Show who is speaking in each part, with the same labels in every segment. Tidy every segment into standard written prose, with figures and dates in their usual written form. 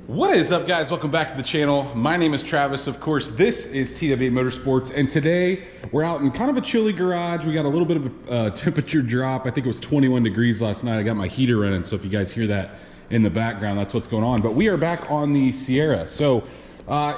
Speaker 1: What is up, guys? Welcome back to the channel. My name is Travis. Of course, this is TWA Motorsports, and today we're out in kind of a chilly garage. We got a little bit of a temperature drop. I think it was 21 degrees last night. I got my heater running, so if you guys hear that in the background, that's what's going on. But we are back on the Sierra. So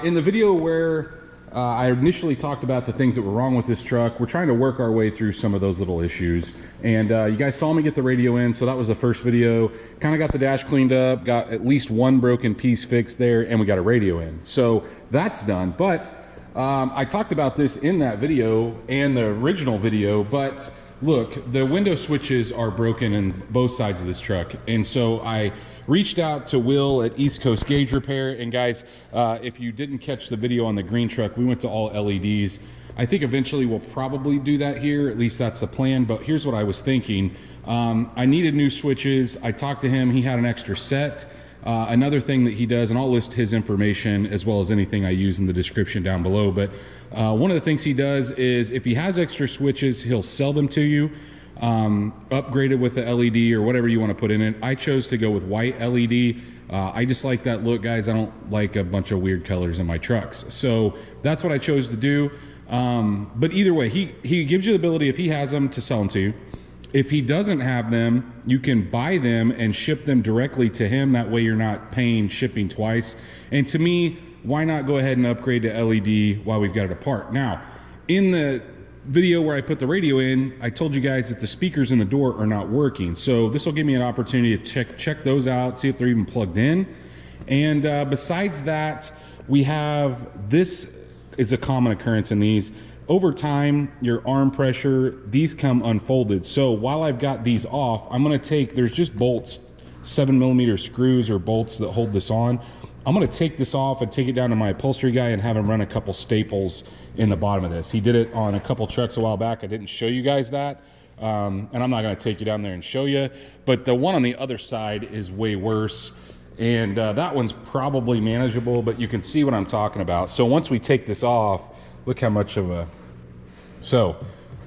Speaker 1: in the video where I initially talked about the things that were wrong with this truck, we're trying to work our way through some of those little issues. And you guys saw me get the radio in, so that was the first video. Kind of got the dash cleaned up, got at least one broken piece fixed there, and we got a radio in. So that's done. But I talked about this in that video and the original video, but look, the window switches are broken in both sides of this truck. And so I reached out to Will at East Coast Gauge Repair. And guys, if you didn't catch the video on the green truck, we went to all LEDs. I think eventually we'll probably do that here. At least that's the plan. But here's what I was thinking. I needed new switches. I talked to him. He had an extra set. Another thing that he does, and I'll list his information as well as anything I use in the description down below, but one of the things he does is if he has extra switches, he'll sell them to you, upgraded with the LED or whatever you want to put in it. I chose to go with white LED. I just like that look, guys. I don't like a bunch of weird colors in my trucks. So that's what I chose to do. But either way, he gives you the ability, if he has them, to sell them to you. If he doesn't have them, you can buy them and ship them directly to him. That way you're not paying shipping twice. And to me, why not go ahead and upgrade to LED while we've got it apart? Now, in the video where I put the radio in, I told you guys that the speakers in the door are not working. So this will give me an opportunity to check those out, see if they're even plugged in. And besides that, we have, this is a common occurrence in these. Over time, your arm pressure, these come unfolded. So while I've got these off, I'm gonna take, there's just bolts, 7mm screws or bolts that hold this on. I'm gonna take this off and take it down to my upholstery guy and have him run a couple staples in the bottom of this. He did it on a couple trucks a while back. I didn't show you guys that. And I'm not gonna take you down there and show you, but the one on the other side is way worse. And that one's probably manageable, but you can see what I'm talking about. So once we take this off, look how much of a, so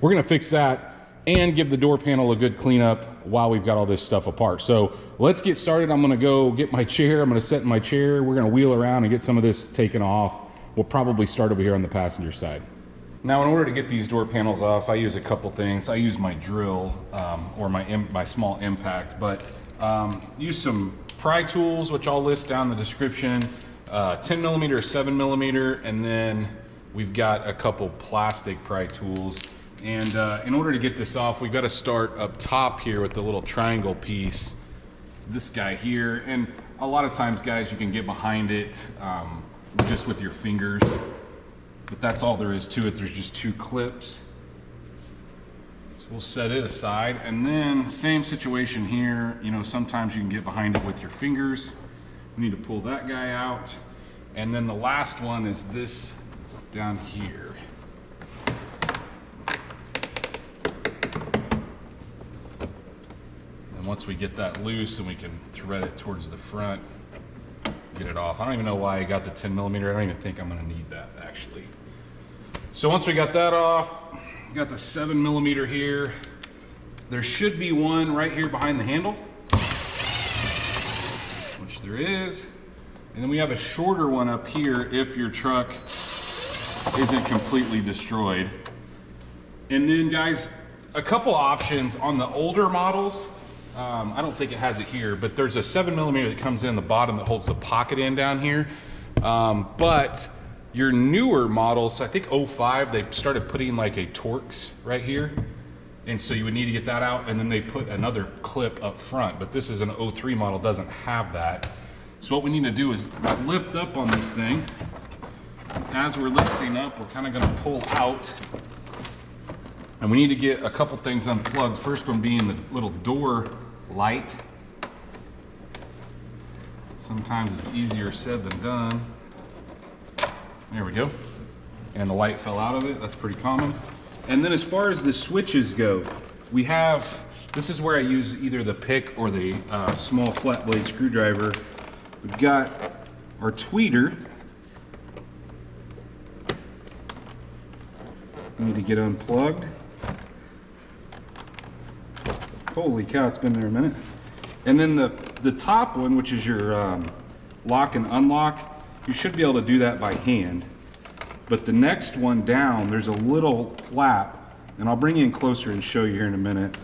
Speaker 1: we're gonna fix that and give the door panel a good cleanup while we've got all this stuff apart. So let's get started. I'm gonna go get my chair. I'm gonna sit in my chair. We're gonna wheel around and get some of this taken off. We'll probably start over here on the passenger side. Now, in order to get these door panels off, I use a couple things. I use my drill or my small impact, but use some pry tools, which I'll list down in the description, 10mm, 7mm, and then we've got a couple plastic pry tools. And in order to get this off, we've got to start up top here with the little triangle piece, this guy here. And a lot of times, guys, you can get behind it just with your fingers, but that's all there is to it. There's just two clips. So we'll set it aside. And then same situation here. You know, sometimes you can get behind it with your fingers. We need to pull that guy out. And then the last one is this down here. And once we get that loose and we can thread it towards the front, get it off. I don't even know why I got the 10mm. I don't even think I'm gonna need that actually. So once we got that off, got the 7mm here. There should be one right here behind the handle, which there is. And then we have a shorter one up here if your truck isn't completely destroyed. And then, guys, a couple options on the older models. I don't think it has it here, but there's a 7mm that comes in the bottom that holds the pocket in down here. But your newer models, I think 05, they started putting like a Torx right here. And so you would need to get that out, and then they put another clip up front. But this is an 03 model, doesn't have that. So what we need to do is lift up on this thing. As we're lifting up, we're kind of going to pull out, and we need to get a couple things unplugged. First one being the little door light. Sometimes it's easier said than done. There we go. And the light fell out of it. That's pretty common. And then as far as the switches go, we have, this is where I use either the pick or the small flat blade screwdriver. We've got our tweeter. Need to get unplugged. Holy cow, it's been there a minute. And then the top one, which is your lock and unlock, you should be able to do that by hand. But the next one down, there's a little flap, and I'll bring you in closer and show you here in a minute,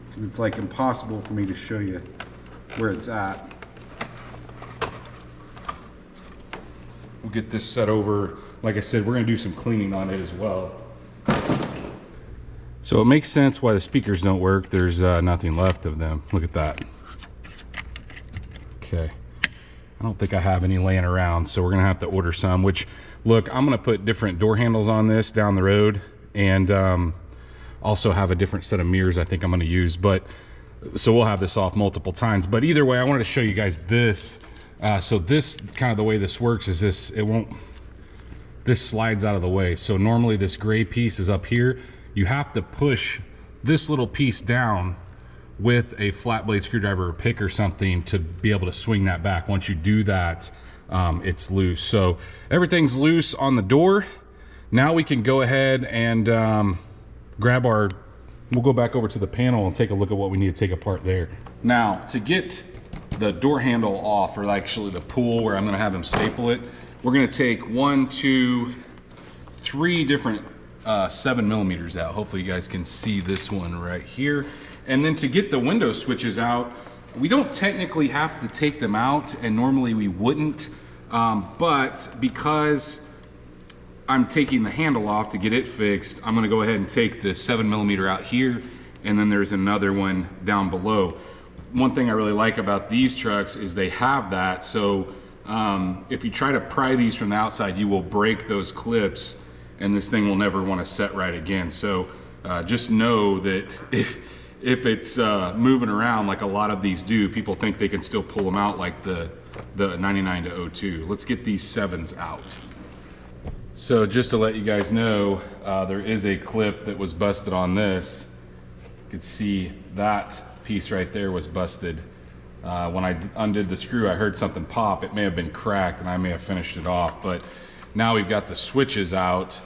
Speaker 1: because it's like impossible for me to show you where it's at. We'll get this set over. Like I said, we're gonna do some cleaning on it as well. So it makes sense why the speakers don't work. There's nothing left of them. Look at that. Okay. I don't think I have any laying around, so we're gonna have to order some, which, look, I'm gonna put different door handles on this down the road, and also have a different set of mirrors I think I'm gonna use, but so we'll have this off multiple times. But either way, I wanted to show you guys this. So this, kind of the way this works is this, this slides out of the way. So normally this gray piece is up here. You have to push this little piece down with a flat blade screwdriver or pick or something to be able to swing that back. Once you do that, it's loose. So everything's loose on the door. Now we can go ahead and grab our, we'll go back over to the panel and take a look at what we need to take apart there. Now, to get the door handle off, or actually the pull where I'm gonna have him staple it, we're gonna take 1, 2, 3 different 7mm out. Hopefully you guys can see this one right here. And then to get the window switches out, we don't technically have to take them out, and normally we wouldn't, but because I'm taking the handle off to get it fixed, I'm gonna go ahead and take the 7mm out here, and then there's another one down below. One thing I really like about these trucks is they have that, so if you try to pry these from the outside, you will break those clips, and this thing will never want to set right again. So just know that if it's moving around like a lot of these do, people think they can still pull them out like the 99 to 02. Let's get these 7s out. So just to let you guys know, there is a clip that was busted on this. You can see that piece right there was busted. When I undid the screw, I heard something pop. It may have been cracked and I may have finished it off, but now we've got the switches out.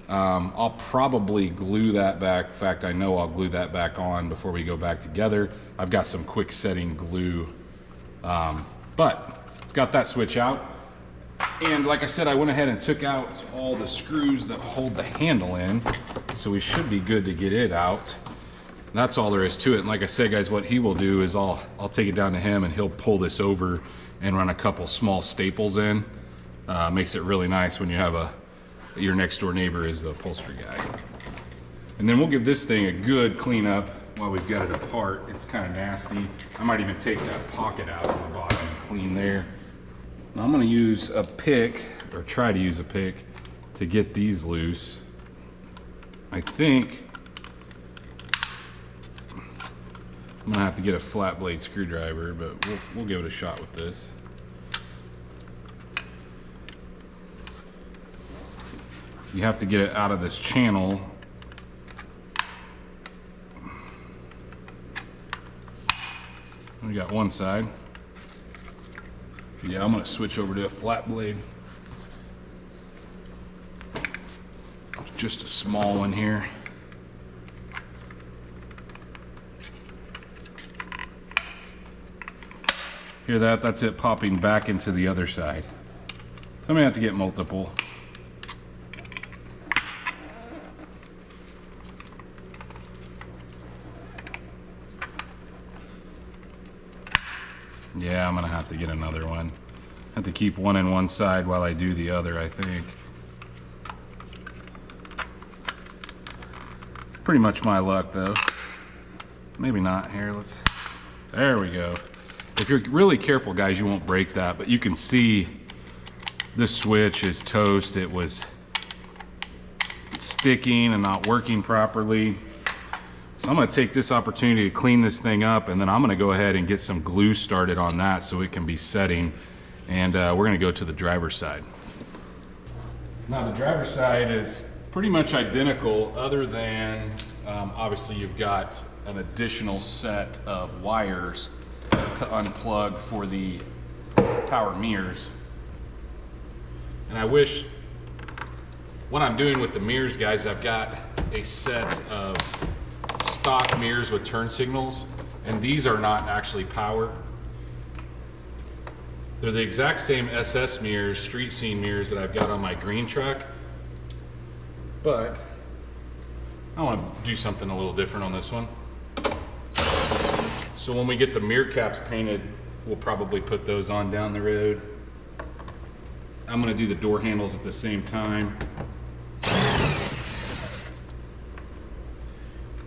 Speaker 1: I'll probably glue that back. In fact, I know I'll glue that back on before we go back together. I've got some quick setting glue, but got that switch out. And like I said, I went ahead and took out all the screws that hold the handle in, so we should be good to get it out. That's all there is to it. And like I said, guys, what he will do is I'll take it down to him and he'll pull this over and run a couple small staples in. Makes it really nice when you have your next door neighbor is the upholstery guy. And then we'll give this thing a good clean up while we've got it apart. It's kind of nasty. I might even take that pocket out on the bottom and clean there. Now I'm gonna use a pick, or try to use a pick, to get these loose. I think I'm gonna have to get a flat blade screwdriver, but we'll give it a shot with this. You have to get it out of this channel. We got one side. Yeah, I'm gonna switch over to a flat blade. Just a small one here. Hear that? That's it popping back into the other side. So I'm gonna have to get multiple. Yeah, I'm gonna have to get another one. I have to keep one in one side while I do the other, I think. Pretty much my luck though. Maybe not. Here, there we go. If you're really careful, guys, you won't break that, but you can see this switch is toast. It was sticking and not working properly. So I'm gonna take this opportunity to clean this thing up, and then I'm gonna go ahead and get some glue started on that so it can be setting. And we're gonna go to the driver's side. Now the driver's side is pretty much identical, other than obviously you've got an additional set of wires to unplug for the power mirrors. And I wish, what I'm doing with the mirrors, guys, I've got a set of stock mirrors with turn signals, and these are not actually power. They're the exact same SS mirrors, street scene mirrors that I've got on my green truck, but I want to do something a little different on this one. So when we get the mirror caps painted, we'll probably put those on down the road. I'm going to do the door handles at the same time.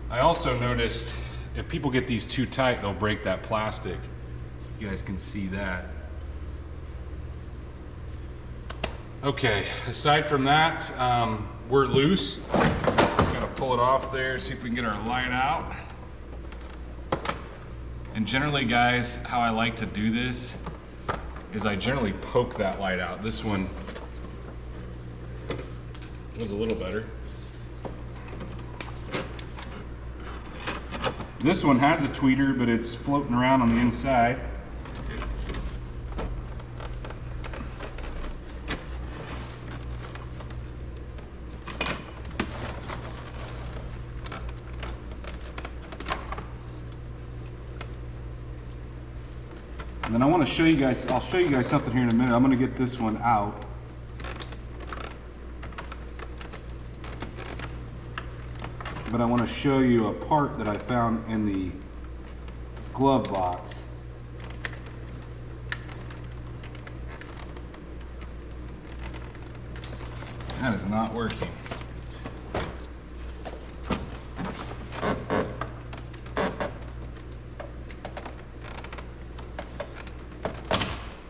Speaker 1: I also noticed if people get these too tight, they'll break that plastic. You guys can see that. Okay, aside from that, we're loose. Just gotta pull it off there, see if we can get our light out. And generally, guys, how I like to do this is I generally poke that light out. This one was a little better. This one has a tweeter, but it's floating around on the inside. And then I want to show you guys, I'll show you guys something here in a minute. I'm going to get this one out. But I want to show you a part that I found in the glove box. That is not working.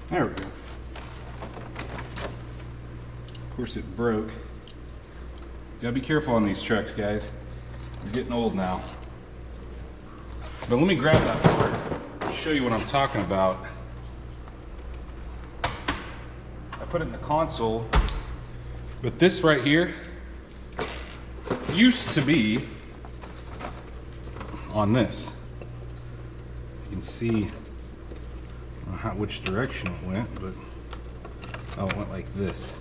Speaker 1: There we go. Of course it broke. Gotta be careful on these trucks, guys. I'm getting old now. But let me grab that part, show you what I'm talking about. I put it in the console, but this right here used to be on this. You can see, I don't know which direction it went, but oh, it went like this.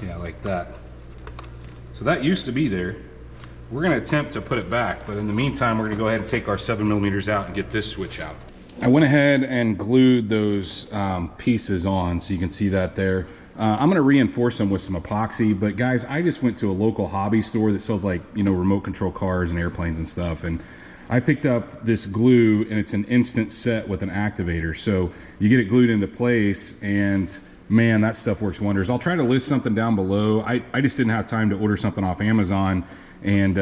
Speaker 1: Yeah, like that. So that used to be there. We're gonna attempt to put it back, but in the meantime, we're gonna go ahead and take our 7mm out and get this switch out. I went ahead and glued those pieces on, so you can see that there. I'm gonna reinforce them with some epoxy, but guys, I just went to a local hobby store that sells, like, you know, remote control cars and airplanes and stuff, and I picked up this glue, and it's an instant set with an activator. So you get it glued into place, and man, that stuff works wonders. I'll try to list something down below. I just didn't have time to order something off Amazon and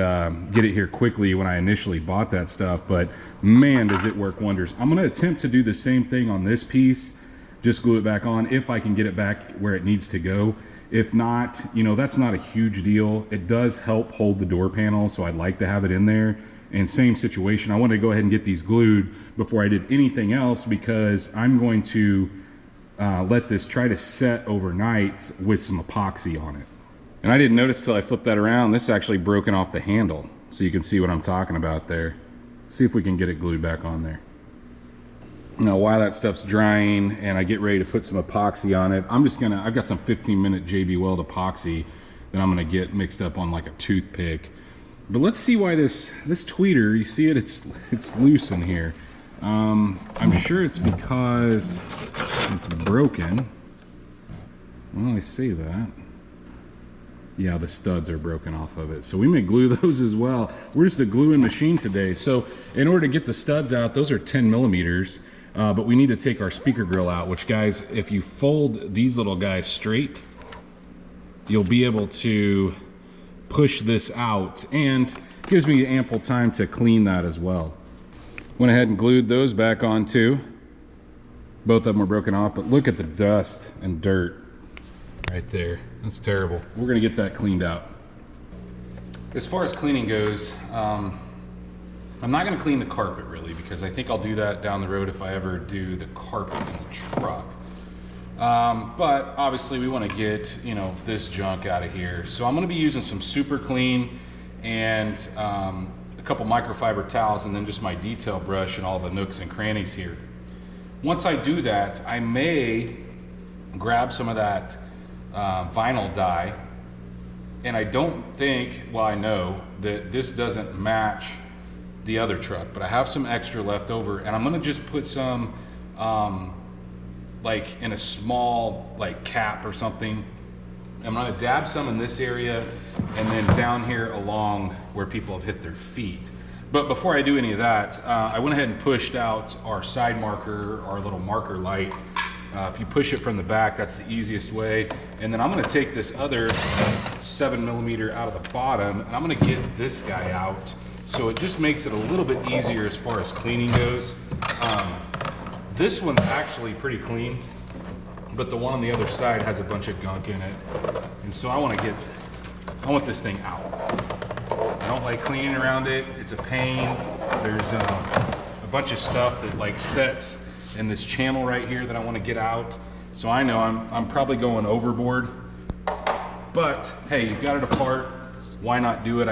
Speaker 1: get it here quickly when I initially bought that stuff, but man, does it work wonders. I'm gonna attempt to do the same thing on this piece, just glue it back on if I can get it back where it needs to go. If not, you know, that's not a huge deal. It does help hold the door panel, so I'd like to have it in there. And same situation, I wanted to go ahead and get these glued before I did anything else, because I'm going to let this try to set overnight with some epoxy on it. And I didn't notice till I flipped that around, this is actually broken off the handle. So you can see what I'm talking about there. See if we can get it glued back on there. Now while that stuff's drying and I get ready to put some epoxy on it, I've got some 15-minute JB Weld epoxy that I'm gonna get mixed up on like a toothpick. But let's see why this tweeter, you see it, it's loose in here. I'm sure it's because it's broken. Well, I say that. Yeah, the studs are broken off of it. So we may glue those as well. We're just a gluing machine today. So in order to get the studs out, those are 10mm, but we need to take our speaker grill out, which, guys, if you fold these little guys straight, you'll be able to push this out, and gives me ample time to clean that as well. Went ahead and glued those back on too. Both of them were broken off, but look at the dust and dirt right there. That's terrible. We're gonna get that cleaned out. As far as cleaning goes, I'm not gonna clean the carpet really, because I think I'll do that down the road if I ever do the carpet in the truck. But obviously we want to get, you know, this junk out of here. So I'm going to be using some super clean and a couple microfiber towels, and then just my detail brush and all the nooks and crannies here. Once I do that, I may grab some of that vinyl dye, and I don't think, well, I know that this doesn't match the other truck, but I have some extra left over, and I'm gonna just put some like in a small like cap or something. I'm gonna dab some in this area and then down here along where people have hit their feet. But before I do any of that, I went ahead and pushed out our side marker, our little marker light. If you push it from the back, that's the easiest way. And then I'm gonna take this other 7mm out of the bottom, and I'm gonna get this guy out. So it just makes it a little bit easier as far as cleaning goes. This one's actually pretty clean, but the one on the other side has a bunch of gunk in it. And so I want this thing out. I don't like cleaning around it. It's a pain. There's a bunch of stuff that like sets in this channel right here that I want to get out. So I know I'm probably going overboard, but hey, you've got it apart. Why not do it?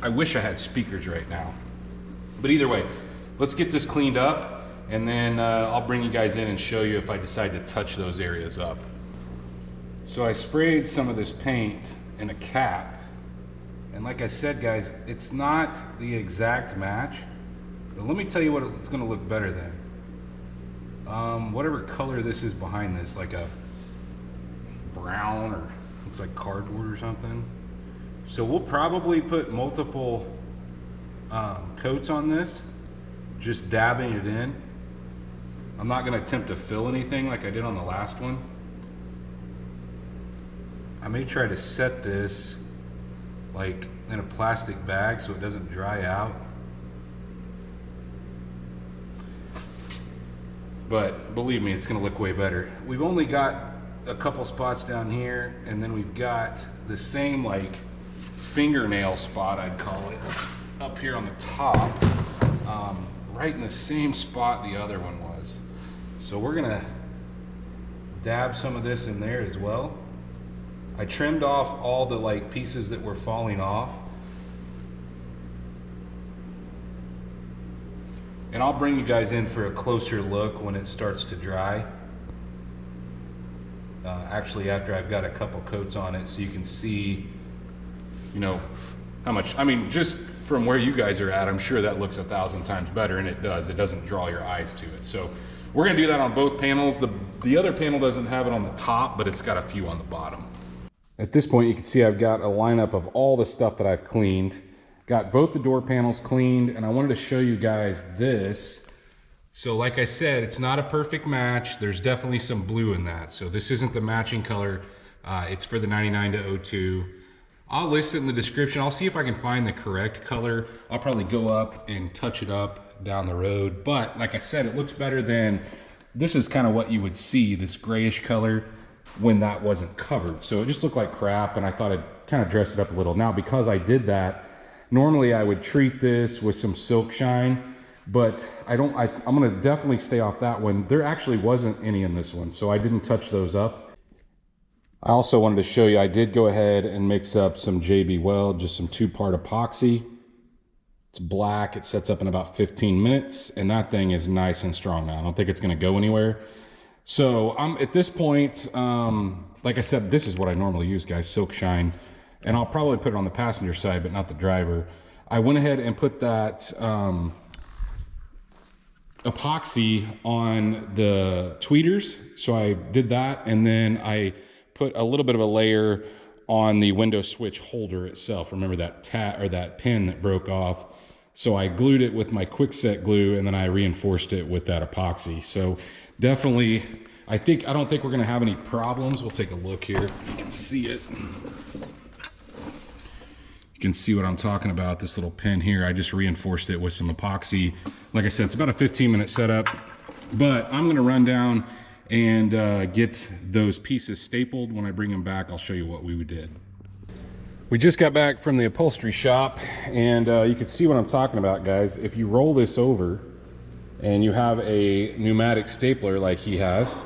Speaker 1: I wish I had speakers right now. But either way, let's get this cleaned up, and then I'll bring you guys in and show you if I decide to touch those areas up. So I sprayed some of this paint in a cap, and like I said, guys, it's not the exact match, but let me tell you what it's gonna look better than. Whatever color this is behind this, like a brown or looks like cardboard or something. So we'll probably put multiple coats on this, just dabbing it in. I'm not gonna attempt to fill anything like I did on the last one. I may try to set this like in a plastic bag so it doesn't dry out. But believe me, it's gonna look way better. We've only got a couple spots down here, and then we've got the same like fingernail spot, I'd call it, up here on the top, right in the same spot the other one was. So we're gonna dab some of this in there as well. I trimmed off all the like pieces that were falling off. And I'll bring you guys in for a closer look when it starts to dry. Actually, after I've got a couple coats on it, so you can see, you know, how much, I mean, just from where you guys are at, I'm sure that looks 1,000 times better, and it does. It doesn't draw your eyes to it. So we're gonna do that on both panels. The other panel doesn't have it on the top, but it's got a few on the bottom. At this point, you can see I've got a lineup of all the stuff that I've cleaned. Got both the door panels cleaned, and I wanted to show you guys this. So like I said, it's not a perfect match. There's definitely some blue in that. So this isn't the matching color. It's for the 99 to 02. I'll list it in the description. I'll see if I can find the correct color. I'll probably go up and touch it up down the road. But like I said, it looks better than, this is kind of what you would see, this grayish color, when that wasn't covered. So it just looked like crap, and I thought I'd kind of dress it up a little. Now, because I did that, normally I would treat this with some silk shine, but I'm gonna definitely stay off that one. There actually wasn't any in this one, so I didn't touch those up. I also wanted to show you, I did go ahead and mix up some JB Weld, just some 2-part epoxy. It's black, it sets up in about 15 minutes, and that thing is nice and strong now. I don't think it's gonna go anywhere. So I'm at this point, like I said, this is what I normally use, guys, silk shine. And I'll probably put it on the passenger side, but not the driver. I went ahead and put that epoxy on the tweeters. So I did that, and then I put a little bit of a layer on the window switch holder itself. Remember that that pin that broke off? So I glued it with my quick set glue, and then I reinforced it with that epoxy. So definitely, I don't think we're gonna have any problems. We'll take a look here. You can see it. You can see what I'm talking about, this little pin here. I just reinforced it with some epoxy. Like I said, it's about a 15-minute setup, but I'm gonna run down and get those pieces stapled. When I bring them back, I'll show you what we did. We just got back from the upholstery shop, and you can see what I'm talking about, guys. If you roll this over and you have a pneumatic stapler like he has,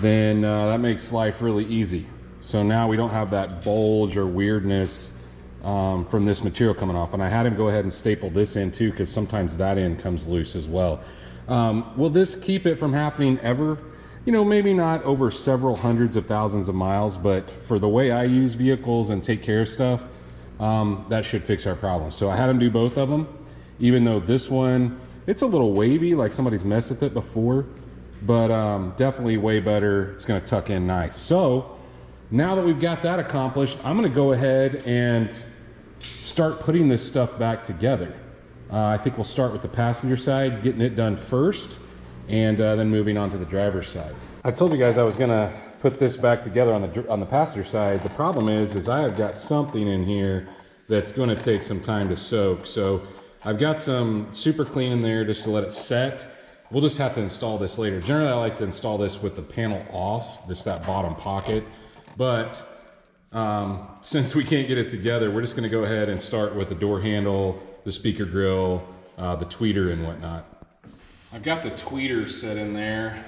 Speaker 1: then that makes life really easy. So now we don't have that bulge or weirdness from this material coming off. And I had him go ahead and staple this in too, because sometimes that end comes loose as well. Will this keep it from happening ever? You know, maybe not over several hundreds of thousands of miles, but for the way I use vehicles and take care of stuff, that should fix our problem. So I had him do both of them, even though this one, it's a little wavy, like somebody's messed with it before, but definitely way better. It's gonna tuck in nice. So now that we've got that accomplished, I'm gonna go ahead and start putting this stuff back together. I think we'll start with the passenger side, getting it done first, and then moving on to the driver's side. I told you guys I was gonna put this back together on the passenger side. The problem is I have got something in here that's gonna take some time to soak. So I've got some super clean in there just to let it set. We'll just have to install this later. Generally, I like to install this with the panel off, just that bottom pocket. But since we can't get it together, we're just gonna go ahead and start with the door handle, the speaker grill, the tweeter and whatnot. I've got the tweeter set in there.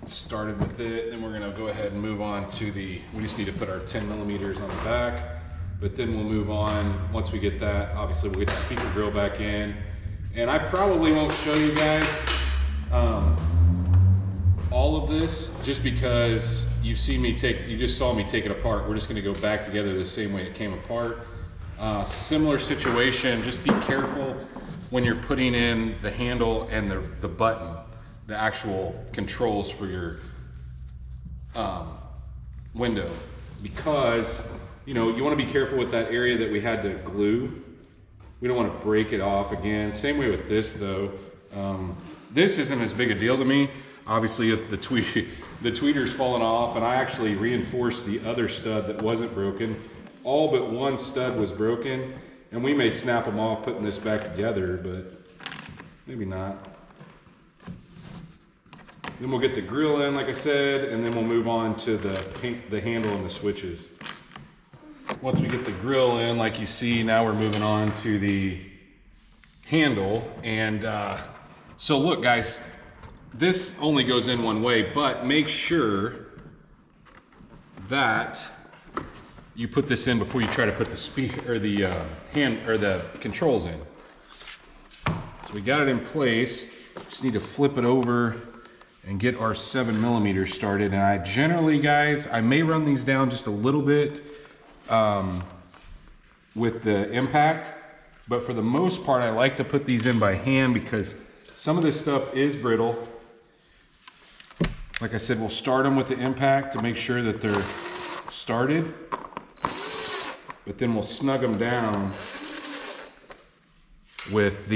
Speaker 1: Started with it, then we're gonna go ahead and move on to we just need to put our 10 millimeters on the back, but then we'll move on. Once we get that, obviously we'll get the speaker grill back in. And I probably won't show you guys all of this, just because you just saw me take it apart. We're just gonna go back together the same way it came apart. Similar situation, just be careful when you're putting in the handle and the button, the actual controls for your window, because you want to be careful with that area that we had to glue. We don't want to break it off again. Same way with this though. This isn't as big a deal to me. Obviously, if the tweeter's fallen off, and I actually reinforced the other stud that wasn't broken. All but one stud was broken, and we may snap them off putting this back together, but maybe not. Then we'll get the grill in, like I said, and then we'll move on to the handle and the switches. Once we get the grill in, like you see, now we're moving on to the handle. And so look guys, this only goes in one way, but make sure that you put this in before you try to put the speaker or the the controls in. So we got it in place. Just need to flip it over and get our 7 millimeters started. And I generally, guys, I may run these down just a little bit with the impact, but for the most part, I like to put these in by hand because some of this stuff is brittle. Like I said, we'll start them with the impact to make sure that they're started, but then we'll snug them down with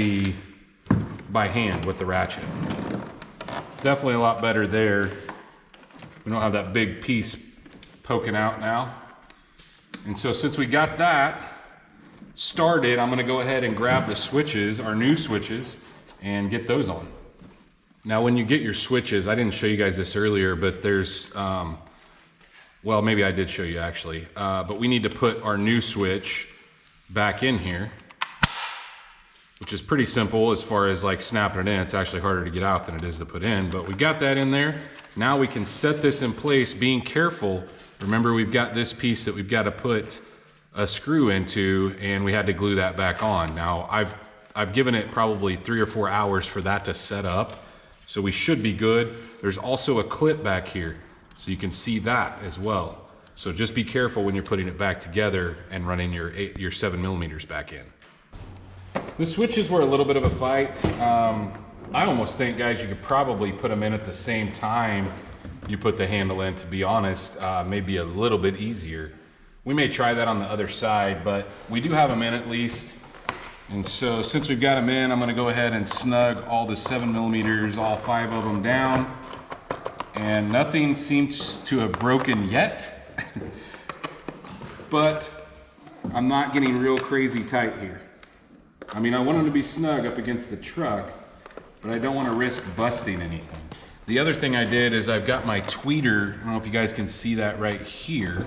Speaker 1: by hand with the ratchet. Definitely a lot better there. We don't have that big piece poking out now. And so since we got that started, I'm gonna go ahead and grab the switches, our new switches, and get those on. Now when you get your switches, I didn't show you guys this earlier, but there's, well, maybe I did show you actually, but we need to put our new switch back in here, which is pretty simple as far as like snapping it in. It's actually harder to get out than it is to put in, but we got that in there. Now we can set this in place, being careful. Remember, we've got this piece that we've got to put a screw into, and we had to glue that back on. Now I've given it probably 3 or 4 hours for that to set up, so we should be good. There's also a clip back here, so you can see that as well. So just be careful when you're putting it back together and running your 7 millimeters back in. The switches were a little bit of a fight. I almost think, guys, you could probably put them in at the same time you put the handle in, to be honest. Maybe a little bit easier. We may try that on the other side, but we do have them in at least. And so since we've got them in, I'm gonna go ahead and snug all the 7 millimeters, all 5 of them down. And nothing seems to have broken yet. But I'm not getting real crazy tight here. I mean, I want them to be snug up against the truck, but I don't want to risk busting anything. The other thing I did is I've got my tweeter. I don't know if you guys can see that right here.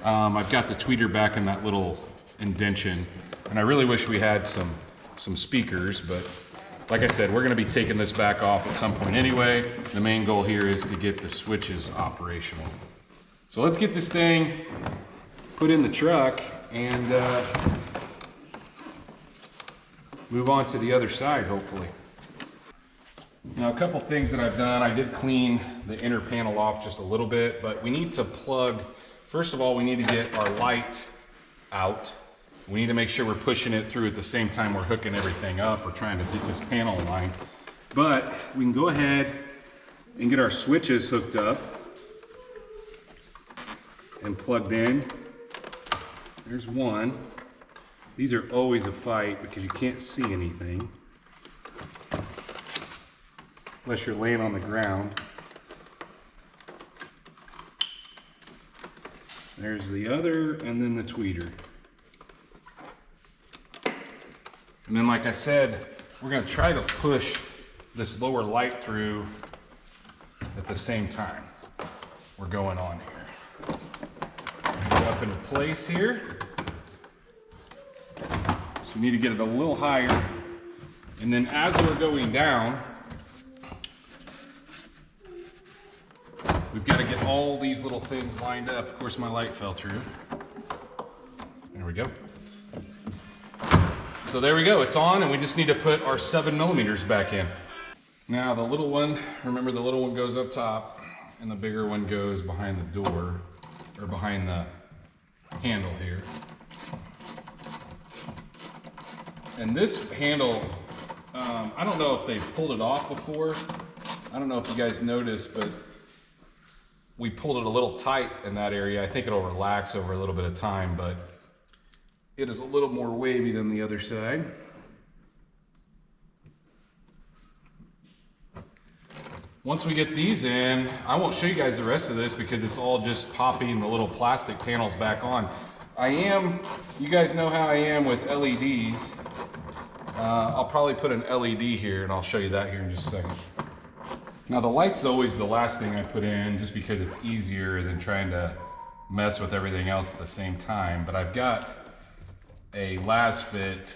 Speaker 1: I've got the tweeter back in that little indention, and I really wish we had some speakers, but like I said, we're going to be taking this back off at some point anyway. The main goal here is to get the switches operational. So let's get this thing put in the truck and move on to the other side, hopefully. Now, a couple things that I've done. I did clean the inner panel off just a little bit, but we need to plug, first of all, we need to get our light out. We need to make sure we're pushing it through at the same time we're hooking everything up or trying to get this panel aligned. But we can go ahead and get our switches hooked up and plugged in. There's one. These are always a fight because you can't see anything unless you're laying on the ground. There's the other, and then the tweeter. And then, like I said, we're going to try to push this lower light through at the same time we're going on here. Get it up into place here. So we need to get it a little higher. And then as we're going down, we've got to get all these little things lined up. Of course, my light fell through. There we go. So there we go, it's on, and we just need to put our 7mm back in. Now the little one, remember the little one goes up top, and the bigger one goes behind the door, or behind the handle here. And this handle, I don't know if they've pulled it off before. I don't know if you guys noticed, but we pulled it a little tight in that area. I think it'll relax over a little bit of time, but it is a little more wavy than the other side. Once we get these in, I won't show you guys the rest of this because it's all just popping the little plastic panels back on. You guys know how I am with LEDs. I'll probably put an LED here, and I'll show you that here in just a second. Now the light's always the last thing I put in just because it's easier than trying to mess with everything else at the same time. But I've got a LasFit,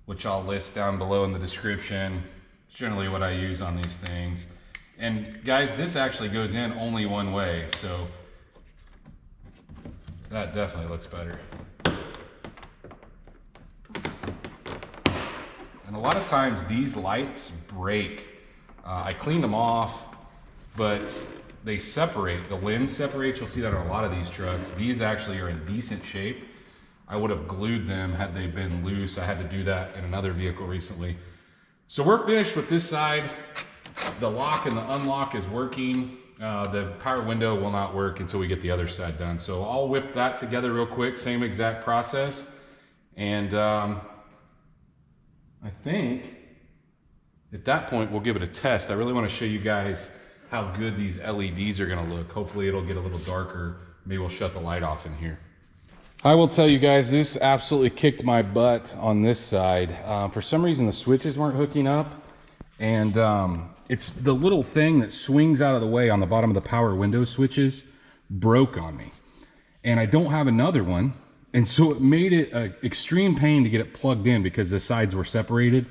Speaker 1: which I'll list down below in the description. It's generally what I use on these things. And guys, this actually goes in only one way, so that definitely looks better. And a lot of times these lights break. I cleaned them off, but they separate. The lens separates. You'll see that on a lot of these trucks. These actually are in decent shape. I would have glued them had they been loose. I had to do that in another vehicle recently. So we're finished with this side. The lock and the unlock is working. The power window will not work until we get the other side done. So I'll whip that together real quick, same exact process. And I think at that point we'll give it a test. I really want to show you guys how good these LEDs are going to look. Hopefully it'll get a little darker. Maybe we'll shut the light off in here. I will tell you guys, this absolutely kicked my butt on this side. For some reason, the switches weren't hooking up, and it's the little thing that swings out of the way on the bottom of the power window switches broke on me. And I don't have another one, and so it made it an extreme pain to get it plugged in because the sides were separated.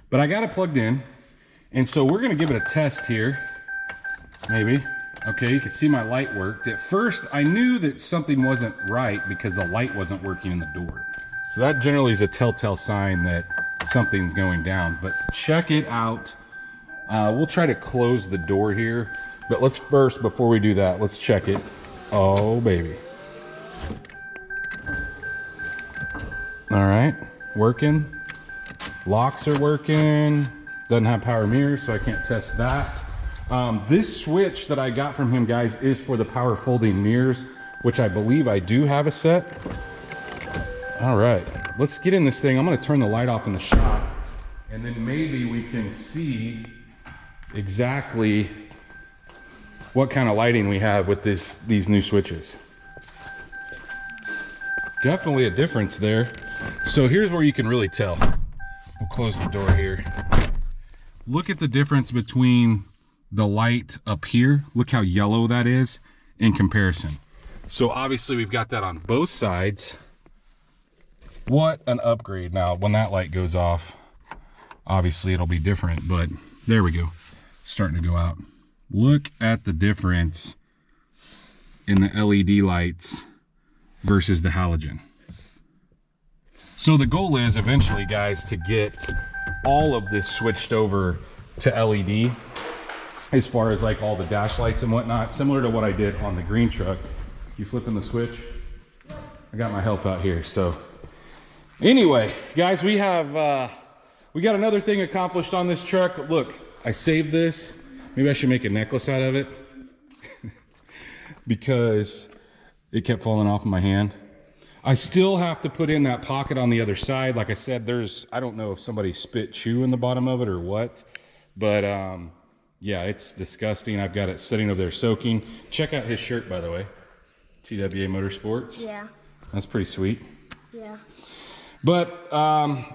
Speaker 1: But I got it plugged in, and so we're gonna give it a test here, maybe. Okay, you can see my light worked. At first, I knew that something wasn't right because the light wasn't working in the door. So that generally is a telltale sign that something's going down. But check it out. We'll try to close the door here. But let's first, before we do that, let's check it. Oh, baby. All right, working. Locks are working. Doesn't have power mirrors, so I can't test that. This switch that I got from him, guys, is for the power folding mirrors, which I believe I do have a set. All right, let's get in this thing. I'm gonna turn the light off in the shop, and then maybe we can see exactly what kind of lighting we have with these new switches. Definitely a difference there. So here's where you can really tell. We'll close the door here. Look at the difference between the light up here. Look how yellow that is in comparison. So obviously we've got that on both sides. What an upgrade. Now when that light goes off, obviously it'll be different, but there we go. It's starting to go out. Look at the difference in the LED lights versus the halogen. So the goal is eventually, guys, to get all of this switched over to LED, as far as like all the dash lights and whatnot, similar to what I did on the green truck. You flipping the switch? I got my help out here, so Anyway, guys, we got another thing accomplished on this truck. Look, I saved this. Maybe I should make a necklace out of it because it kept falling off in my hand. I still have to put in that pocket on the other side. Like I said, I don't know if somebody spit chew in the bottom of it or what, but yeah, it's disgusting. I've got it sitting over there soaking. Check out his shirt, by the way. TWA Motorsports.
Speaker 2: Yeah.
Speaker 1: That's pretty sweet.
Speaker 2: Yeah.
Speaker 1: But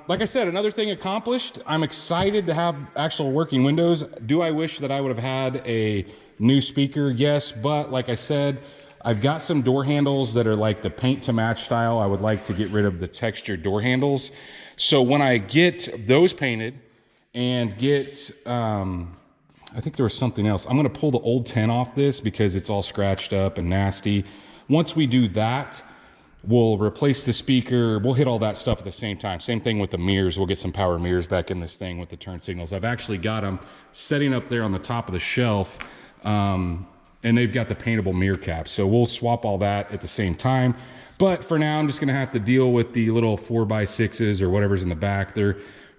Speaker 1: like I said, another thing accomplished. I'm excited to have actual working windows. Do I wish that I would have had a new speaker? Yes, but like I said, I've got some door handles that are like the paint to match style. I would like to get rid of the textured door handles. So when I get those painted and get, I think there was something else. I'm gonna pull the old 10 off this because it's all scratched up and nasty. Once we do that, we'll replace the speaker. We'll hit all that stuff at the same time. Same thing with the mirrors. We'll get some power mirrors back in this thing with the turn signals. I've actually got them setting up there on the top of the shelf, and they've got the paintable mirror caps. So we'll swap all that at the same time. But for now, I'm just gonna have to deal with the little 4x6s or whatever's in the back. They're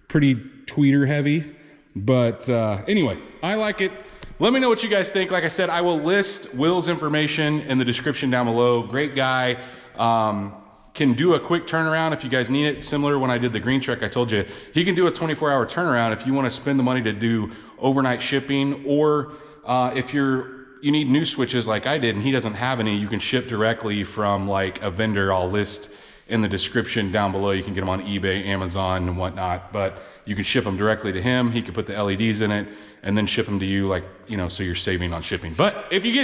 Speaker 1: pretty tweeter heavy. But anyway, I like it. Let me know what you guys think. Like I said, I will list Will's information in the description down below. Great guy. Can do a quick turnaround if you guys need it. Similar when I did the green truck, I told you he can do a 24-hour turnaround if you want to spend the money to do overnight shipping, or if you need new switches like I did and he doesn't have any, you can ship directly from like a vendor. I'll list in the description down below. You can get them on eBay, Amazon, and whatnot, but you can ship them directly to him. He can put the LEDs in it and then ship them to you, like, you know, so you're saving on shipping. But if you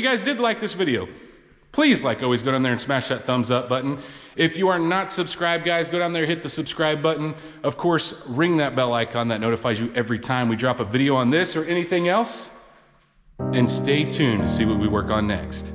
Speaker 1: guys did like this video, please, like always, go down there and smash that thumbs up button. If you are not subscribed, guys, go down there, hit the subscribe button. Of course, ring that bell icon that notifies you every time we drop a video on this or anything else. And stay tuned to see what we work on next.